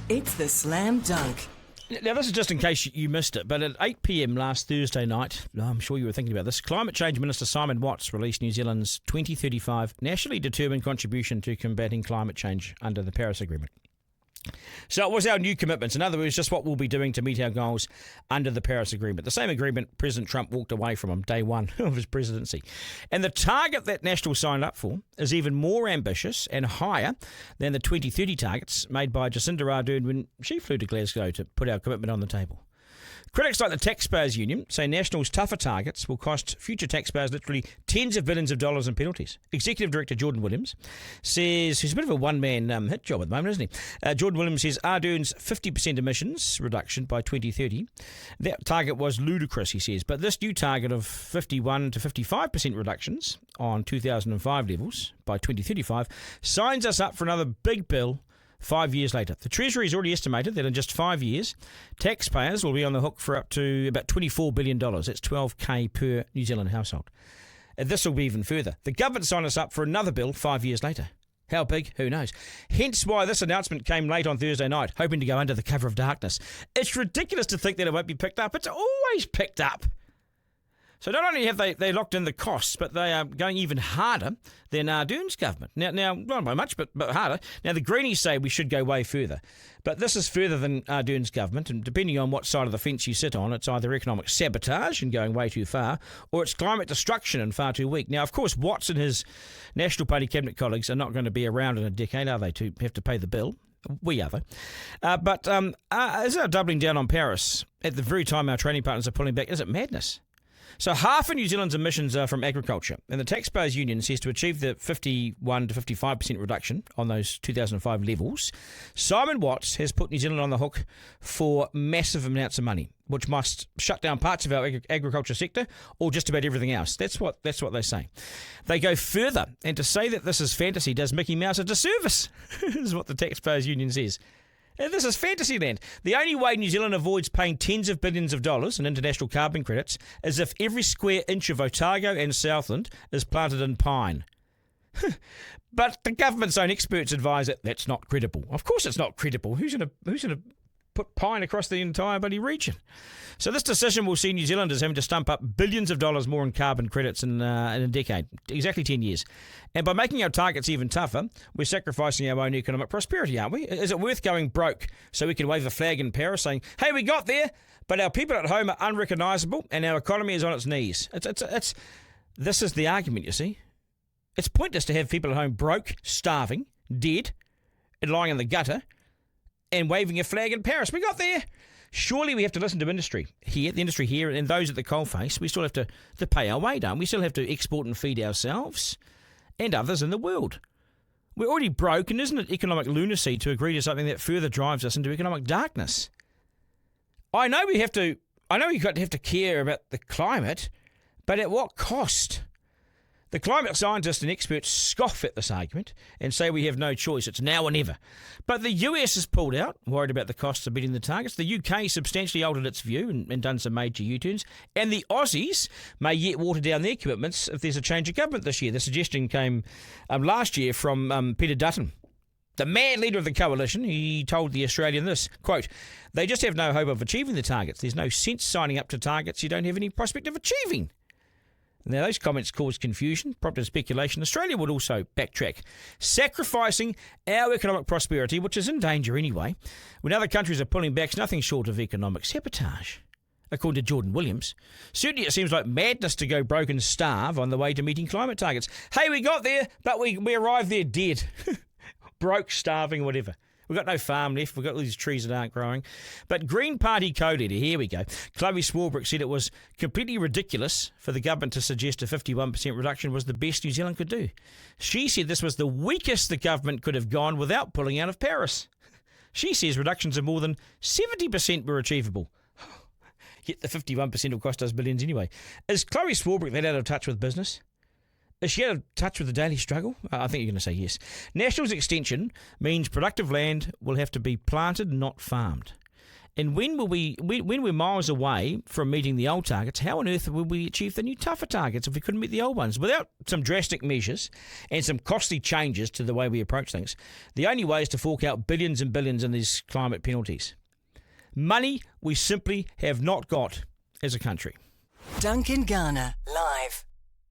It's the Slam Dunk. Now, this is just in case you missed it, but at 8 p.m. last Thursday night, I'm sure you were thinking about this, Climate Change Minister Simon Watts released New Zealand's 2035 nationally determined contribution to combating climate change under the Paris Agreement. So it was our new commitments. In other words, just what we'll be doing to meet our goals under the Paris Agreement. The same agreement President Trump walked away from on day one of his presidency. And the target that National signed up for is even more ambitious and higher than the 2030 targets made by Jacinda Ardern when she flew to Glasgow to put our commitment on the table. Critics like the Taxpayers Union say National's tougher targets will cost future taxpayers literally tens of billions of dollars in penalties. Executive Director Jordan Williams says he's a bit of a one-man hit job at the moment, isn't he? Jordan Williams says Ardern's 50% emissions reduction by 2030, that target was ludicrous, he says, but this new target of 51 to 55% reductions on 2005 levels by 2035 signs us up for another big bill 5 years later. The Treasury has already estimated that in just 5 years, taxpayers will be on the hook for up to about $24 billion. That's $12,000 per New Zealand household. And this will be even further. The government signed us up for another bill 5 years later. How big? Who knows? Hence why this announcement came late on Thursday night, hoping to go under the cover of darkness. It's ridiculous to think that it won't be picked up. It's always picked up. So not only have they locked in the costs, but they are going even harder than Ardern's government. Now, not by much, but harder. Now, the Greenies say we should go way further. But this is further than Ardern's government, and depending on what side of the fence you sit on, it's either economic sabotage and going way too far, or it's climate destruction and far too weak. Now, of course, Watts and his National Party cabinet colleagues are not going to be around in a decade, are they, to have to pay the bill? We are, though. But is our doubling down on Paris at the very time our trading partners are pulling back? Is it madness? So half of New Zealand's emissions are from agriculture, and the Taxpayers Union says to achieve the 51 to 55% reduction on those 2005 levels, Simon Watts has put New Zealand on the hook for massive amounts of money, which must shut down parts of our agriculture sector or just about everything else. That's what they say. They go further, and to say that this is fantasy does Mickey Mouse a disservice, is what the Taxpayers Union says. And this is fantasy land. The only way New Zealand avoids paying tens of billions of dollars in international carbon credits is if every square inch of Otago and Southland is planted in pine. But the government's own experts advise that that's not credible. Of course it's not credible. Who's going to put pine across the entire bloody region? So this decision will see New Zealanders having to stump up billions of dollars more in carbon credits in a decade, exactly 10 years. And by making our targets even tougher, we're sacrificing our own economic prosperity, aren't we? Is it worth going broke so we can wave a flag in Paris saying, hey, we got there, but our people at home are unrecognisable and our economy is on its knees? This is the argument, you see. It's pointless to have people at home broke, starving, dead, and lying in the gutter and waving a flag in Paris. We got there. Surely we have to listen to the industry here, and those at the coalface. We still have to pay our way, don't we? We still have to export and feed ourselves and others in the world. We're already broke, and isn't it economic lunacy to agree to something that further drives us into economic darkness? I know we've got to have to care about the climate, but at what cost? The climate scientists and experts scoff at this argument and say we have no choice. It's now or never. But the US has pulled out, worried about the costs of meeting the targets. The UK substantially altered its view and done some major U-turns. And the Aussies may yet water down their commitments if there's a change of government this year. The suggestion came last year from Peter Dutton, the mad leader of the coalition. He told The Australian this, quote, they just have no hope of achieving the targets. There's no sense signing up to targets you don't have any prospect of achieving. Now, those comments caused confusion, prompted speculation. Australia would also backtrack, sacrificing our economic prosperity, which is in danger anyway, when other countries are pulling back. It's nothing short of economic sabotage, according to Jordan Williams. Certainly it seems like madness to go broke and starve on the way to meeting climate targets. Hey, we got there, but we arrived there dead. Broke, starving, whatever. We've got no farm left. We've got all these trees that aren't growing. But Green Party co-leader, here we go, Chloe Swarbrick said it was completely ridiculous for the government to suggest a 51% reduction was the best New Zealand could do. She said this was the weakest the government could have gone without pulling out of Paris. She says reductions of more than 70% were achievable. Yet the 51% will cost us billions anyway. Is Chloe Swarbrick that out of touch with business? Is she out of touch with the daily struggle? I think you're going to say yes. National's extension means productive land will have to be planted, not farmed. And when we're miles away from meeting the old targets, how on earth will we achieve the new tougher targets if we couldn't meet the old ones? Without some drastic measures and some costly changes to the way we approach things, the only way is to fork out billions and billions in these climate penalties. Money we simply have not got as a country. Duncan Garner, live.